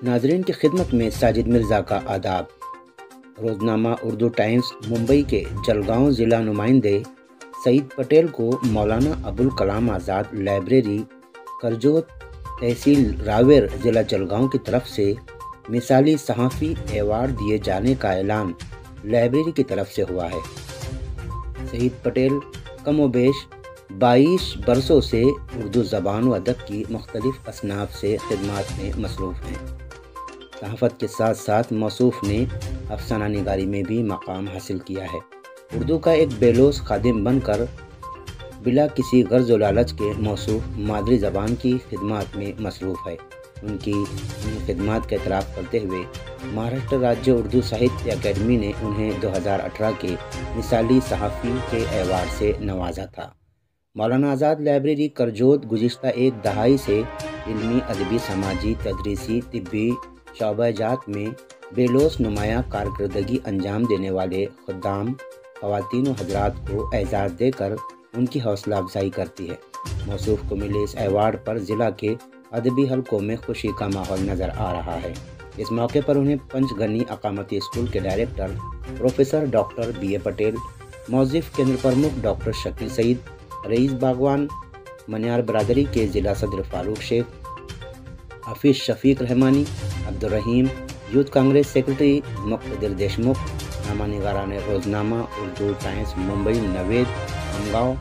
ناظرین کی خدمت میں ساجد مرزا کا آداب۔ روزنامہ اردو ٹائمز ممبئی کے جلگاؤں ضلع نمائندے سعید پٹیل کو مولانا ابوالکلام آزاد لائبریری کرجوت تحصیل راویر ضلع جلگاؤں کی طرف سے مثالی صحافی ایوارڈ دیے جانے کا اعلان لائبریری کی طرف سے ہوا ہے۔ سعید پٹیل کم و بیش 22 برسوں سے اردو زبان و ادب کی مختلف اصناف سے خدمات میں مصروف ہیں۔ صحافت کے ساتھ ساتھ موصوف نے افسانہ نگاری میں بھی مقام حاصل کیا ہے۔ اردو کا ایک بے لوث خادم بن کر بلا کسی غرض و لالچ کے موصوف مادری زبان کی خدمات میں مصروف ہے۔ ان کی خدمات کا اعتراف کرتے ہوئے مہاراشٹر راجیہ اردو ساہتیہ اکیڈمی نے انہیں 2018 کے مثالی صحافی کے ایوارڈ سے نوازا تھا۔ مولانا آزاد لائبریری کرجوت گزشتہ ایک دہائی سے علمی، ادبی، سماجی، تدریسی، طبی شعبہ جات میں بے لوث نمایاں کارکردگی انجام دینے والے خدام، خواتین و حضرات کو اعزاز دے کر ان کی حوصلہ افزائی کرتی ہے۔ موصوف کو ملے اس ایوارڈ پر ضلع کے ادبی حلقوں میں خوشی کا ماحول نظر آ رہا ہے۔ اس موقع پر انہیں پنچ گنی اقامتی اسکول کے director professor doctor B A Patel, موظف کیندر پرمکھ ڈاکٹر شکیل سعید، رئیس باغوان منیار برادری کے ضلع صدر فاروق شیخ، حافظ شفیق رحمانی، عبدالرحیم، یوتھ کانگریس سیکرٹری مقتدر دیشمکھ، نامہ نگاران روزنامہ اردو ٹائمز ممبئی نوید امگاؤں،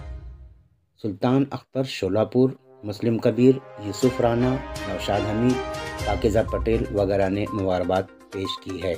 سلطان اختر شولاپور، مسلم کبیر، یوسف رانا، نوشاد حمید، پاکیزہ پٹیل وغیرہ نے مبارکباد پیش کی ہے۔